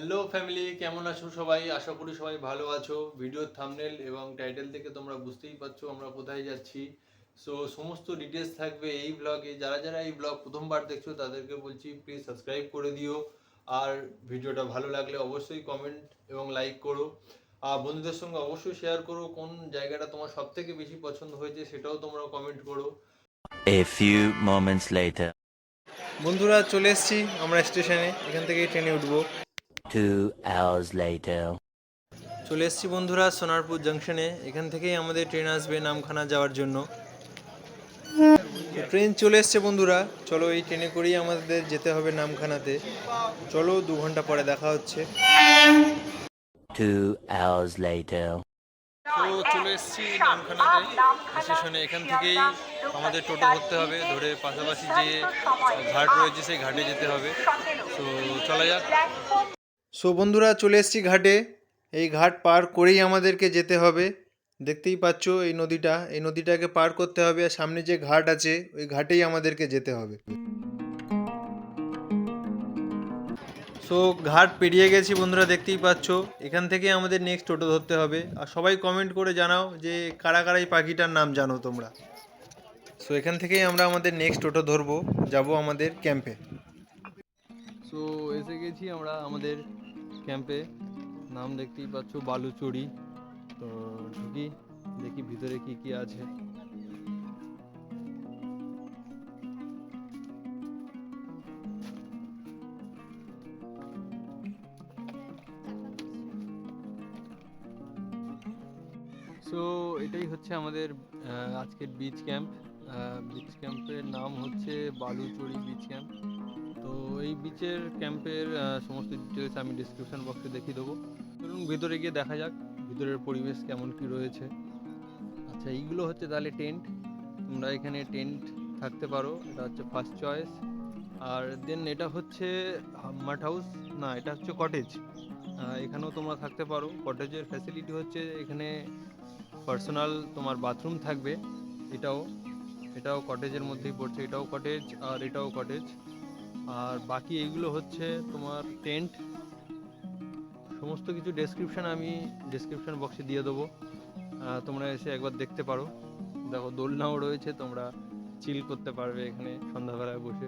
Hello family, কেমন আছো সবাই? আশা করি সবাই ভালো আছো। ভিডিওর থাম্বনেল এবং টাইটেল থেকে তোমরা বুঝতেই পারছো আমরা কোথায় যাচ্ছি। সো সমস্ত ডিটেলস থাকবে এই ব্লগে। যারা যারা এই ব্লগ প্রথমবার দেখছো তাদেরকে বলছি প্লিজ সাবস্ক্রাইব করে দিও। আর ভিডিওটা ভালো লাগলে অবশ্যই কমেন্ট এবং লাইক করো। আর বন্ধুদের সঙ্গে অবশ্যই শেয়ার করো কোন জায়গাটা তোমার সব থেকে বেশি পছন্দ হয়েছে সেটাও তোমরা কমেন্ট করো। A few moments later. বন্ধুরা চলে এসেছি আমরা স্টেশনে, এখান থেকেই ট্রেনে উঠবো। 2 hours later. চলে এসেছি বন্ধুরা সোনারপুর জাংশনে, এখান থেকেই আমাদের ট্রেন আসবে নামখানা যাওয়ার জন্য। ট্রেন চলে এসছে বন্ধুরা, চলো এই ট্রেনে করেই আমাদের যেতে হবে নামখানাতে। চলো 2 ঘন্টা পরে দেখা হচ্ছে। 2 hours later. তো চলে এসেছি নামখানাতে স্টেশনে, এখান থেকেই আমাদের টোটো ধরতে হবে, ধরে পাশাপাশি যে ঘাট রয়েছে সেই ঘাটে যেতে হবে। তো চলা যাক। সো বন্ধুরা চলে এসেছি ঘাটে, এই ঘাট পার করেই আমাদেরকে যেতে হবে। দেখতেই পাচ্ছো এই নদীটাকে পার করতে হবে, আর সামনে যে ঘাট আছে ওই ঘাটেই আমাদেরকে যেতে হবে। সো ঘাট পেরিয়ে গেছি বন্ধুরা, দেখতেই পাচ্ছো। এখান থেকে আমাদের নেক্সট টোটো ধরতে হবে। আর সবাই কমেন্ট করে জানাও যে কারা কারা এই পাখিটার নাম জানো তোমরা। সো এখান থেকেই আমরা আমাদের নেক্সট টোটো ধরবো, যাব আমাদের ক্যাম্পে। সো এসে গেছি আমরা আমাদের ক্যাম্পে। নাম দেখতেই পাচ্ছ বালুচুরি। তো ঢুকি, দেখি ভিতরে কি কি আছে। সো এটাই হচ্ছে আমাদের আজকের বিচ ক্যাম্প। বিচ ক্যাম্পের নাম হচ্ছে বালুচুরি বিচ ক্যাম্প। তো এই বিচের ক্যাম্পের সমস্ত ডিটেলস আমি ডিসক্রিপশন বক্সে দেখিয়ে দেবো। চলুন ভিতরে গিয়ে দেখা যাক ভিতরের পরিবেশ কেমন কি রয়েছে। আচ্ছা, এইগুলো হচ্ছে তাহলে টেন্ট। তোমরা এখানে টেন্ট থাকতে পারো, এটা হচ্ছে ফার্স্ট চয়েস। আর দেন এটা হচ্ছে মাঠ হাউস, না এটা হচ্ছে কটেজ। এখানেও তোমরা থাকতে পারো। কটেজের ফ্যাসিলিটি হচ্ছে এখানে পার্সোনাল তোমার বাথরুম থাকবে। এটাও এটাও কটেজের মধ্যেই পড়ছে, এটাও কটেজ আর এটাও কটেজ। আর বাকি এইগুলো হচ্ছে তোমার টেন্ট। সমস্ত কিছু ডেসক্রিপশান আমি ডেসক্রিপশান বক্সে দিয়ে দেবো, তোমরা এসে একবার দেখতে পারো। দেখো দোলনাও রয়েছে, তোমরা চিল করতে পারবে এখানে সন্ধ্যাবেলায় বসে।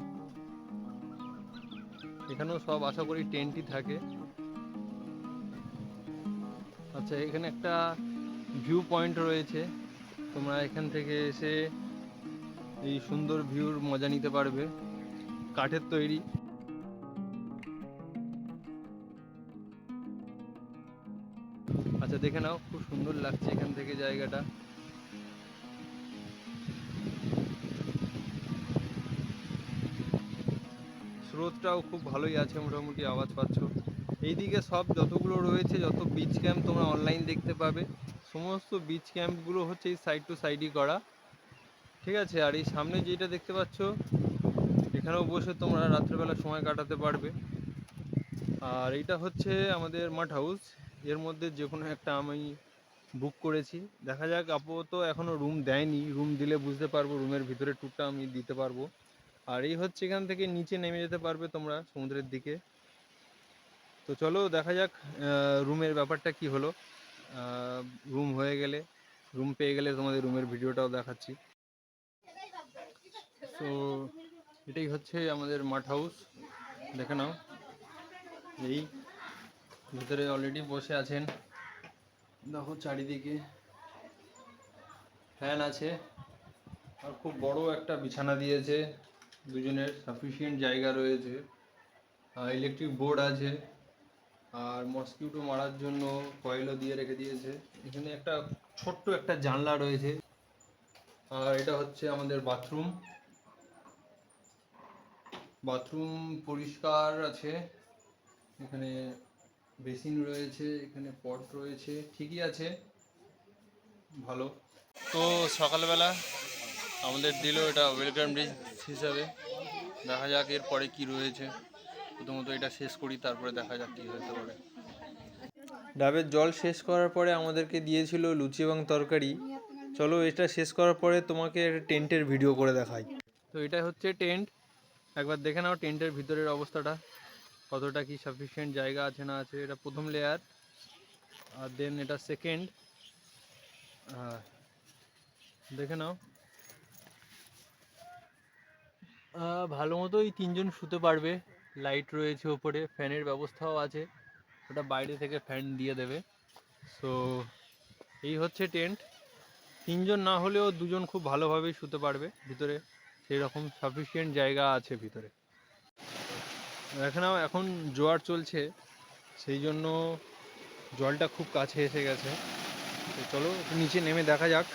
এখানেও সব আশা করি টেন্টই থাকে। আচ্ছা, এখানে একটা ভিউ পয়েন্ট রয়েছে, তোমরা এখান থেকে এসে এই সুন্দর ভিউর মজা নিতে পারবে। কাঠের তৈরি। আচ্ছা দেখে নাও, খুব সুন্দর লাগছে এখান থেকে জায়গাটা। স্রোতটাও খুব ভালোই আছে, মোটামুটি আওয়াজ পাচ্ছ। এইদিকে সব যতগুলো রয়েছে, যত বিচ ক্যাম্প তোমরা অনলাইন দেখতে পাবে, সমস্ত বিচ ক্যাম্পগুলো হচ্ছে এই সাইড টু সাইডই করা, ঠিক আছে। আর এই সামনে যেটা দেখতে পাচ্ছ, এখানেও বসে তোমরা রাত্রেবেলা সময় কাটাতে পারবে। আর এইটা হচ্ছে আমাদের মাঠ হাউস, এর মধ্যে যে কোনো একটা আমি বুক করেছি। দেখা যাক, আপাতত এখনও রুম দেয়নি, রুম দিলে বুঝতে পারবো, রুমের ভিতরে ট্যুরটা আমি দিতে পারবো। আর এই হচ্ছে এখান থেকে নিচে নেমে যেতে পারবে তোমরা সমুদ্রের দিকে। তো চলো দেখা যাক রুমের ব্যাপারটা কি হলো। রুম হয়ে গেলে, রুম পেয়ে গেলে তোমাদের রুমের ভিডিওটাও দেখাচ্ছি। তো এটাই হচ্ছে আমাদের মাঠ হাউস, দেখে নাও। এই ভিতরে অলরেডি বসে আছেন, দেখো চারিদিকে ফ্যান আছে, আর খুব বড় একটা বিছানা দিয়েছে, দুজনের সাফিসিয়েন্ট জায়গা রয়েছে। ইলেকট্রিক বোর্ড আছে, আর মসকিউটো মারার জন্য কয়েলও দিয়ে রেখে দিয়েছে। এখানে একটা ছোট্ট একটা জানলা রয়েছে। আর এটা হচ্ছে আমাদের বাথরুম। বাথরুম পরিষ্কার আছে, এখানে বেসিন রয়েছে, এখানে পট রয়েছে, ঠিকই আছে, ভালো। তো সকালবেলা আমাদের দিল এটা ওয়েলকাম ড্রিঙ্ক হিসাবে। দেখা যাক এরপরে কি রয়েছে। প্রথমত এটা শেষ করি, তারপরে দেখা যাক কী হতে পারে। ডাবের জল শেষ করার পরে আমাদেরকে দিয়েছিল লুচি এবং তরকারি। চলো এটা শেষ করার পরে তোমাকে টেন্টের ভিডিও করে দেখাই। তো এটা হচ্ছে টেন্ট, একবার দেখে নাও টেন্টের ভিতরের অবস্থাটা। কতটা কি সাফিসিয়েন্ট জায়গা আছে না আছে। এটা প্রথম লেয়ার, আর দেন এটা সেকেন্ড। দেখে নাও, ভালো মতোই 3জন শুতে পারবে। লাইট রয়েছে ওপরে, ফ্যানের ব্যবস্থাও আছে, ওটা বাইরে থেকে ফ্যান দিয়ে দেবে। সো এই হচ্ছে টেন্ট। 3জন না হলেও 2জন খুব ভালোভাবেই শুতে পারবে ভিতরে, সেই রকম সাফিসিয়েন্ট জায়গা আছে ভিতরে। এখানেও এখন জোয়ার চলছে, সেই জন্য জলটা খুব কাছে এসে গেছে। তো চলো একটু নিচে নেমে দেখা যাক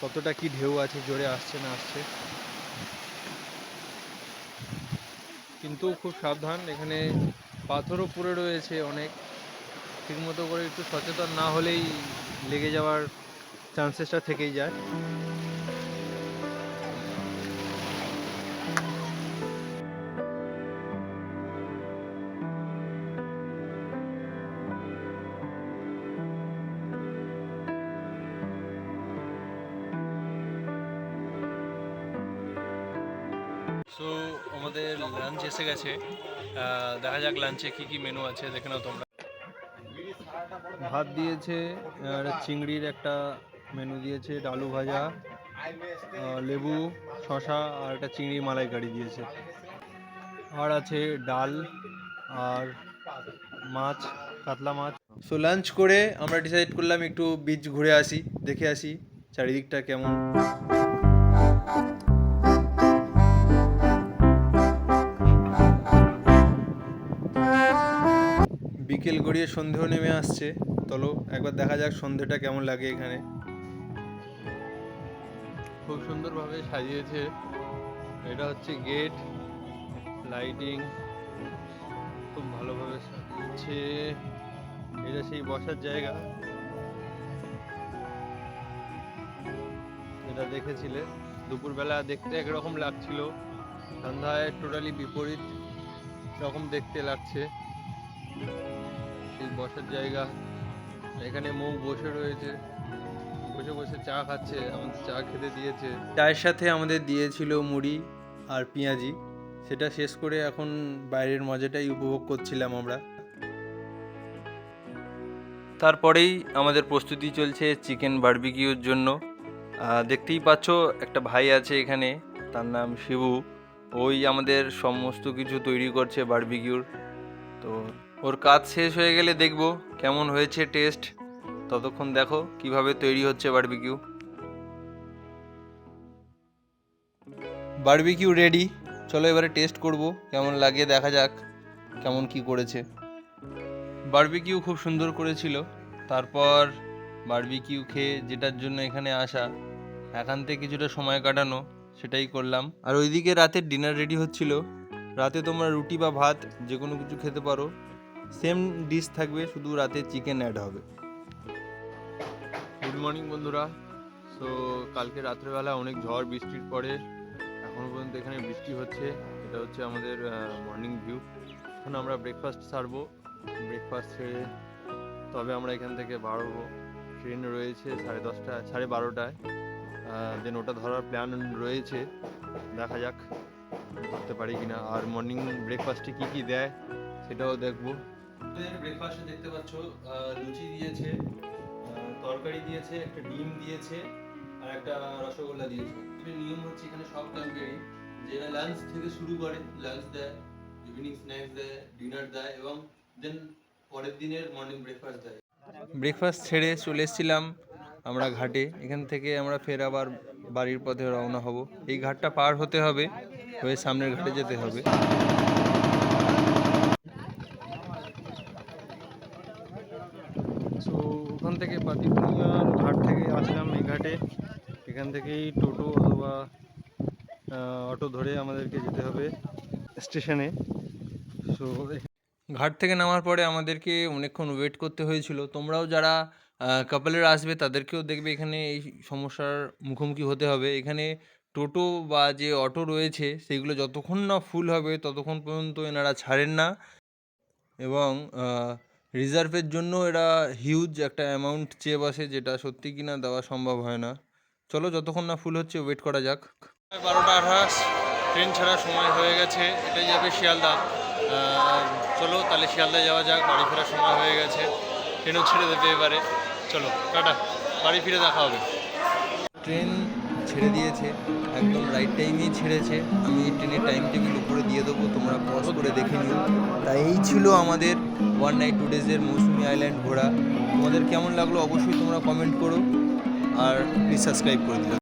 কতটা কি ঢেউ আছে, জোরে আসছে না আসছে। কিন্তু খুব সাবধান, এখানে পাথরও পড়ে রয়েছে অনেক। ঠিকমতো করে একটু সচেতন না হলেই লেগে যাওয়ার চান্সেসটা থেকেই যায়। সো আমাদের লাঞ্চ এসে গেছে, দেখা যাক লাঞ্চে কি কি মেনু আছে, দেখে নাও তোমরা। ভাত দিয়েছে, আর চিংড়ির একটা মেনু দিয়েছে, আলু ভাজা, লেবু, শশা, আর একটা চিংড়ি মালাইকারি দিয়েছে। আর আছে ডাল আর মাছ, কাতলা মাছ। সো লাঞ্চ করে আমরা ডিসাইড করলাম একটু বিচ ঘুরে আসি, দেখে আসি চারিদিকটা কেমন। বিকেল গড়িয়ে সন্ধেও নেমে আসছে, চলো একবার দেখা যাক সন্ধেটা কেমন লাগে এখানে। খুব সুন্দরভাবে সাজিয়েছে, এটা হচ্ছে গেট, লাইটিং খুব ভালোভাবে সাজিয়েছে। এটা সেই বসার জায়গা, এটা দেখেছিলে দুপুরবেলা দেখতে একরকম লাগছিল, সন্ধ্যায় টোটালি বিপরীত রকম দেখতে লাগছে। এই বসার জায়গা, এখানে মৌ বসে রয়েছে, বসে বসে চা খাচ্ছে, আমাদের চা খেতে দিয়েছে। চায়ের সাথে আমাদের দিয়েছিল মুড়ি আর পেঁয়াজি, সেটা শেষ করে এখন বাইরের মজাটাই উপভোগ করছিলাম আমরা। তারপরেই আমাদের প্রস্তুতি চলছে চিকেন বারবিকিউর জন্য। দেখতেই পাচ্ছ একটা ভাই আছে এখানে, তার নাম শিবু, ওই আমাদের সমস্ত কিছু তৈরি করছে বারবিকিউর। তো ওর কাজ শেষ হয়ে গেলে দেখবো কেমন হয়েছে টেস্ট, ততক্ষণ দেখো কিভাবে তৈরি হচ্ছে বারবিকিউ। বারবিকিউ রেডি, চলো এবারে টেস্ট করব কেমন লাগে, দেখা যাক কেমন কি করেছে। বারবিকিউ খুব সুন্দর করেছিল। তারপর বারবিকিউ খেয়ে, যেটার জন্য এখানে আসা, একান্তে কিছুটা সময় কাটানো, সেটাই করলাম। আর ওইদিকে রাতের ডিনার রেডি হচ্ছিল। রাতে তোমরা রুটি বা ভাত যে কোনো কিছু খেতে পারো, সেম ডিশ থাকবে, শুধু রাতে চিকেন অ্যাড হবে। গুড মর্নিং বন্ধুরা। সো কালকে রাত্রেবেলা অনেক ঝড় বৃষ্টির পরে এখনও পর্যন্ত এখানে বৃষ্টি হচ্ছে। এটা হচ্ছে আমাদের মর্নিং ভিউ। এখন আমরা ব্রেকফাস্ট সারবো, ব্রেকফাস্ট সেরে তবে আমরা এখান থেকে বাড়বো। ট্রেন রয়েছে 10:30 12:30টায়, দেন ওটা ধরার প্ল্যান রয়েছে, দেখা যাক করতে পারি কিনা। আর মর্নিং ব্রেকফাস্টে কী কী দেয় সেটাও দেখবো। ব্রেকফাস্টে দেখতে পাচ্ছ লুচি দিয়েছে, তরকারি দিয়েছে, একটা ডিম দিয়েছে, আর একটা রসগোল্লা দিয়েছে। নিয়ম হচ্ছে এখানে সব ক্যাম্পেরই যে লাঞ্চ থেকে শুরু করে, লাঞ্চ দেয়, ইভিনিং স্ন্যাক্স দেয়, ডিনার দেয়, এবং দেন পরের দিনের মর্নিং ব্রেকফাস্ট দেয়। ব্রেকফাস্ট ছেড়ে চলে এসেছিলাম আমরা ঘাটে, এখান থেকে আমরা ফের আবার বাড়ির পথে রওনা হব। এই ঘাটটা পার হতে হবে, হয়ে সামনের ঘাটে যেতে হবে। সো ওখান থেকে পাতিপুনিয়ার ঘাট থেকে আসলাম এই ঘাটে, এখান থেকেই টোটো অথবা অটো ধরে আমাদেরকে যেতে হবে স্টেশনে। সো ঘাট থেকে নামার পরে আমাদেরকে অনেকক্ষণ ওয়েট করতে হয়েছিল। তোমরাও যারা কাপলের আসবে তাদেরকেও দেখবে এখানে এই সমস্যার মুখোমুখি হতে হবে। এখানে টোটো বা যে অটো রয়েছে সেগুলো যতক্ষণ না ফুল হবে ততক্ষণ পর্যন্ত এনারা ছাড়েন না, এবং রিজার্ভের জন্য এরা হিউজ একটা অ্যামাউন্ট চেয়ে বসে, যেটা সত্যি কিনা দেওয়া সম্ভব হয় না। চলো যতক্ষণ না ফুল হচ্ছে ওয়েট করা যাক। 12:28, ট্রেন ছাড়ার সময় হয়ে গেছে, এটাই যাবে শিয়ালদা। আর চলো তাহলে শিয়ালদায় যাওয়া যাক, বাড়ি ফেরার সময় হয়ে গেছে, ট্রেনও ছেড়ে দেবে এবারে। চলো টাটা, বাড়ি ফিরে দেখা হবে। ট্রেন ছেড়ে দিয়েছে, একদম রাইট টাইমেই ছেড়েছে। আমি ট্রেনের টাইম টেবিল উপরে দিয়ে দেবো, তোমরা পজ করে দেখে নিও। তাই এই ছিল আমাদের 1 নাইট 2 ডেজের মৌসুমী আইল্যান্ড ঘোরা। তোমাদের কেমন লাগলো অবশ্যই তোমরা কমেন্ট করো, আর প্লিজ সাবস্ক্রাইব করে দিও।